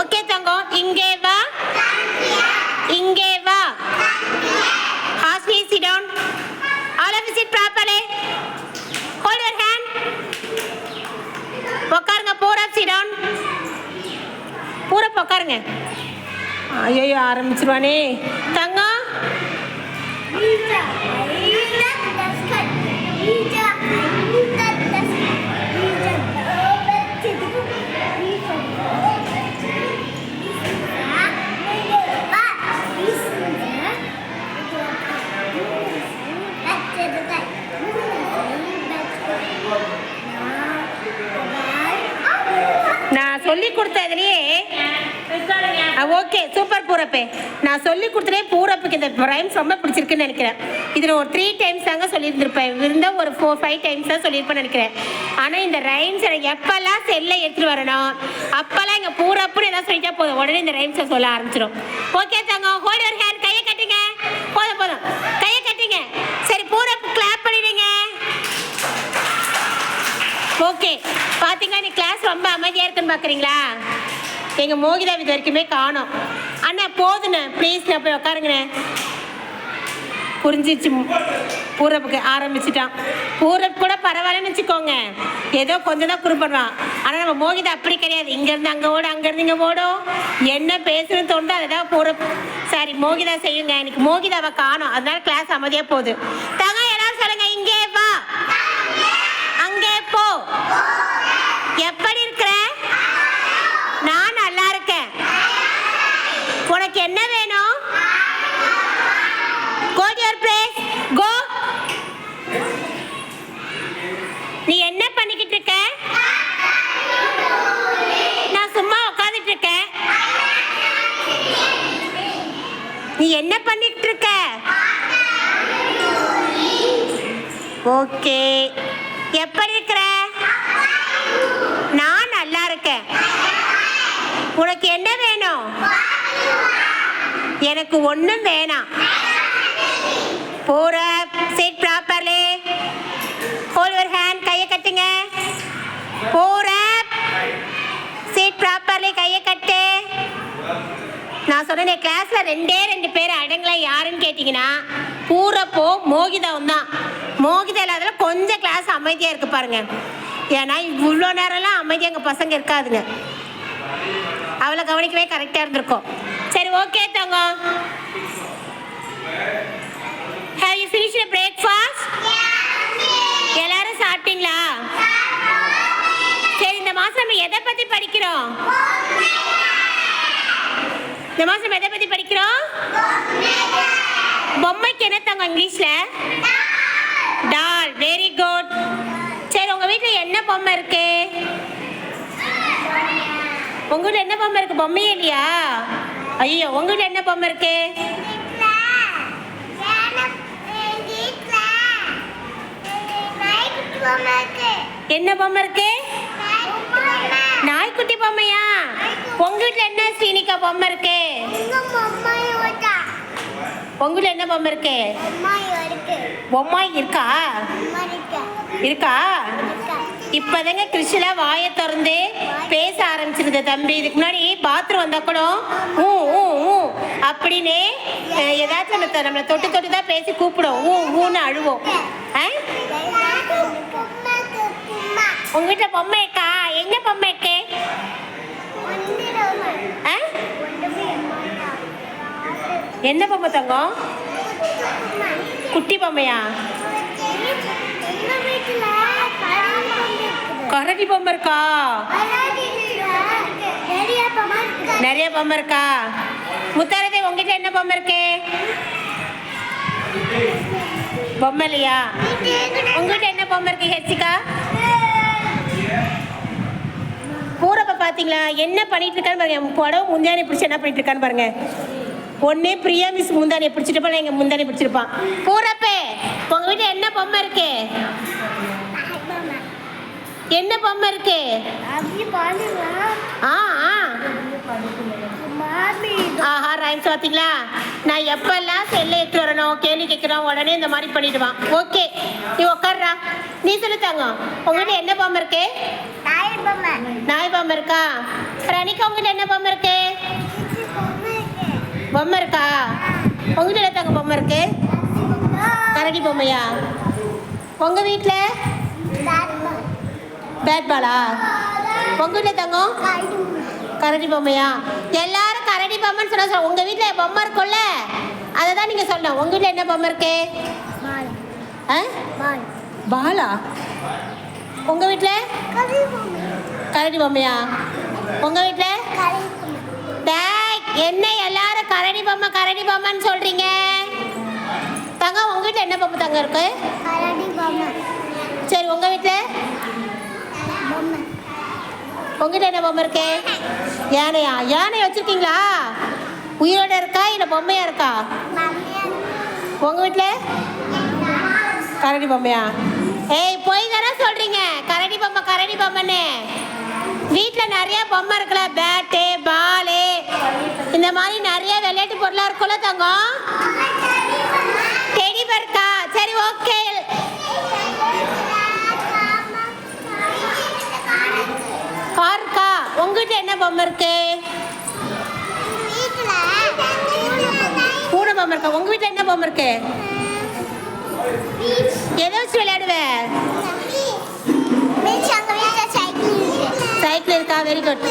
Okay தங்கம், இங்கே வா, இங்கே வா. Hasni, sit down. All of you sit properly. Hold your hand. உட்காருங்க. பூரா sit down. பூரா உட்காருங்க. ஐயோ ஆரம்பிச்சிருவானே தங்கம். நான் சொல்லி கொடுத்ததுலயே ஓகே சூப்பர் பூரப்பே. நான் சொல்லி கொடுத்ததே பூரப்புக்கு இந்த ரைம்ஸ் ரொம்ப பிடிச்சிருக்குன்னு நினைக்கிறேன். இதில் ஒரு 3 டைம்ஸ் தாங்க சொல்லியிருந்திருப்பேன். இருந்தால் ஒரு 4-5 டைம்ஸ் தான் சொல்லியிருப்பேன்னு நினைக்கிறேன். ஆனால் இந்த ரைம்ஸ் எனக்கு எப்போல்லாம் செல்லை எடுத்துகிட்டு வரணும் அப்போல்லாம் இங்கே பூரப்புன்னு எதாவது சொல்லிட்டா போதும், உடனே இந்த ரைம்ஸை சொல்ல ஆரம்பிச்சிடும். ஓகே தாங்க, ஹோல்ட் யுவர் ஹேண்ட். கையை கட்டுங்க. போதும் போதும், கையை கட்டுங்க. சரி, பூரப்பு கிளாப் பண்ணிடுங்க. ஓகே, பார்த்தீங்கன்னா நீ கிளாஸ் ரொம்ப அமைதியாக இருக்குன்னு பார்க்குறீங்களா? எங்கள் மோகிதா இது வரைக்குமே காணோம். அண்ணா போதுண்ணே, ப்ளீஸ்ண்ணே போய் உட்காருங்கண்ணே. புரிஞ்சிச்சு. பூரப்புக்கு ஆரம்பிச்சிட்டான். பூரப்பு கூட பரவாயில்லன்னு வச்சுக்கோங்க, ஏதோ கொஞ்சம் தான் குறு பண்ணுவான். ஆனால் நம்ம மோகிதா அப்படி கிடையாது. இங்கேருந்து அங்கே ஓடும், அங்கேருந்து இங்கே ஓடும். என்ன பேசுன்னு தோணுதோ அதை தான் பூரப்பு சாரி மோகிதா செய்யுங்க. இன்னைக்கு மோகிதாவை காணோம், அதனால கிளாஸ் அமைதியாக போகுது. தாங்க எல்லாரும் சொல்லுங்க, இங்கே வா, அங்கே போ. எப்படி இருக்கிற? நான் நல்லா இருக்கேன். உனக்கு என்ன வேணும்? Go to your place. Go. நீ என்ன பண்ணிக்கிட்டு இருக்க? நான் சும்மா உட்கார்ந்துட்டு இருக்கேன். நீ என்ன பண்ணிக்கிட்டு இருக்க? ஓகே. எப்படி இருக்கிற? நான் நல்லா இருக்கேன். உனக்கு என்ன வேணும்? எனக்கு ஒன்றும் வேணாம். பூரா sit properly. Hold your hand. கையை கட்டுங்க. பூரா சிட் ப்ராப்பர்லி. கையை கட்டு. நான் சொன்னேன் கிளாஸில் 2 பேர் அடங்கல யாருன்னு கேட்டிங்கன்னா பூரப்போ மோகிதாவும் தான். மோகிதா இல்லாதல கொஞ்சம் கிளாஸ் அமைதியாக இருக்கு பாருங்க. ஏன்னா இவ்வளோ நேரம்லாம் அமைதியாக எங்கள் பசங்க இருக்காதுங்க. அவளை கவனிக்கவே கரெக்டாக இருந்திருக்கும். சரி, okay Thangam. Have you finished the breakfast? எல்லாரும் சாப்பிட்டீங்களா? சரி, இந்த மாசம் நம்ம எதை பத்தி படிக்கிறோம்? இந்த மாசம் எதை பத்தி படிக்கிறோம்? பொம்மைக்கு என்ன தங்கம் இங்கிலீஷ்ல? டால். Very good. சரி, உங்க வீட்டில் என்ன பொம்மை இருக்கு? உங்க வீட்டில் என்ன பொம்மை இருக்கு? பொம்மையே இல்லையா? ஐயோ, உங்க வீட்டில் என்ன பொம்மை இருக்கு? என்ன பொம்மை இருக்கு? நாய்க்குட்டி பொம்மையா? உங்க வீட்டில் என்ன ஸ்ரீனிகா பொம்மை இருக்கு? உங்க வீட்டில் என்ன பொம்மை இருக்கு? பொம்மாய் இருக்கா? இருக்கா? இப்போதாங்க கிருஷ்ணா வாயை திறந்து பேச ஆரம்பிச்சிருந்த தம்பி. இதுக்கு முன்னாடி பாத்ரூம் வந்தா கூட ஊ ஊ ஊ அப்படின்னு ஏதாச்சும் நம்மளை தொட்டு தொட்டு தான் பேசி கூப்பிடும். ஊ ஊன்னு அழுவோம். உங்க வீட்டில் பொம்மை இருக்கா? என்ன பொம்மை இருக்கு? என்ன பொம்மை தங்கம்? குட்டி பொம்மையா? கரடி பொம்மை இருக்கா? நிறைய பொம்மை இருக்கா? முத்தாரதே, உங்ககிட்ட என்ன பொம்மை இருக்கு? பொம்மை இல்லையா? உங்ககிட்ட என்ன பொம்மை இருக்கு ஹெச்சிகா? பூரப்ப பாத்தீங்களா என்ன பண்ணிட்டு இருக்கான்னு பாருங்க. புடவை முந்தானி பிடிச்சி என்ன பண்ணிட்டு இருக்கான்னு பாருங்க. ஒன்னே பிரியா மிஸ் முந்தானியை பிடிச்சிட்டு எங்க முந்தானி பிடிச்சிருப்பான். பூரப்பே, உங்க வீட்டுல என்ன பொம்மை இருக்கு? என்ன பொம்மை இருக்கு? ஆஹா, ரைம்ஸ் பார்த்தீங்களா? நான் எப்பெல்லாம் செல்லை எடுத்து வரணும் கேள்வி கேட்கிறோம் உடனே இந்த மாதிரி பண்ணிடுவான். ஓகே, நீ உட்கார்றா. நீ சொல்லித்தாங்க, உங்ககிட்ட என்ன பொம்மை இருக்கு? நாய் பொம்மை இருக்கா? ரணிகா உங்ககிட்ட என்ன பொம்மை இருக்கு? பொம்மை இருக்கா? உங்ககிட்ட என்ன தங்க பொம்மை இருக்கு? கரடி பொம்மையா? உங்க வீட்டில் பேட் பாலா? உங்க வீட்டில் தங்கம் கரடி பொம்மையா? எல்லாரும் கரடி பொம்மைன்னு சொன்னா உங்க வீட்டில் பொம்மை இருக்கும்ல, அதை தான் நீங்கள் சொல்லணும். உங்க வீட்டில் என்ன பொம்மை இருக்கு? பாலா? உங்க வீட்டில் கரடி பொம்மையா? உங்க வீட்டில் என்ன எல்லாரும் கரடி பொம்மைன்னு சொல்றீங்க? தங்கம் உங்க வீட்டில் என்ன பொம்மை தங்க இருக்கு? சரி உங்க வீட்டில் உங்ககிட்ட என்ன பொம்மை இருக்கு? யானையா? யானை வச்சிருக்கீங்களா? உயிரோட இருக்கா இல்லை பொம்மையா இருக்கா? உங்க வீட்டில் கரடி பொம்மையா? ஏய் போய் தானே சொல்றீங்க கரடி பொம்மைன்னு. வீட்டில் நிறைய பொம்மை இருக்குல்ல, பேட்டு பாலு இந்த மாதிரி நிறைய விளையாட்டு பொருளாக இருக்கும்ல தங்கம். டெடி பர்க்கா? சரி ஓகே. கார்க்கா? உங்ககிட்ட என்ன பொம்மை இருக்கு? பூனை பொம்மை இருக்கா? உங்க வீட்டில் என்ன பொம்மை இருக்கு? எதை வச்சு விளையாடுவேன்? சைக்கிள் இருக்கா? Very good.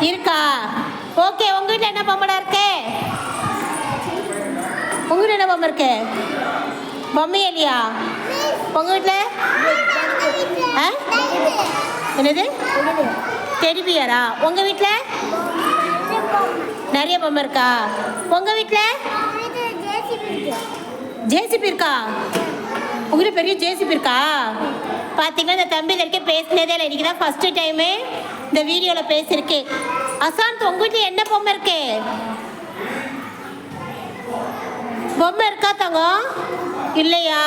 இருக்கா? ஓகே. உங்க வீட்டில் என்ன பொம்மை இருக்கு? உங்க வீட்டில் என்ன பொம்மை இருக்கு? பொம்மை இல்லையா? உங்க வீட்டில் என்னது? டெடி பியரா? உங்க வீட்டில் நிறைய பொம்மை இருக்கா? உங்க வீட்டில் ஜேசிபி இருக்கா? உங்ககிட்ட பெரிய ஜேசிபி இருக்கா? பார்த்தீங்கன்னா இந்த தம்பி இது வரைக்கும் பேசினதே இல்லை, இன்னைக்கு தான் ஃபர்ஸ்ட் டைமு இந்த வீடியோவில் பேசியிருக்கேன். அசாந்த் உங்க வீட்டில் என்ன பொம்மை இருக்கு? பொம்மை இருக்கா தங்கம்? இல்லையா?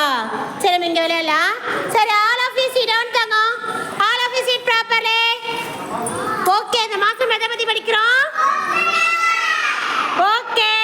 சரி நம்ம இங்கே விளையாடலாம். சரி all of you sit down தங்கம். All of you sit properly. Okay. இந்த மாதம் எதை பற்றி படிக்கிறோம்?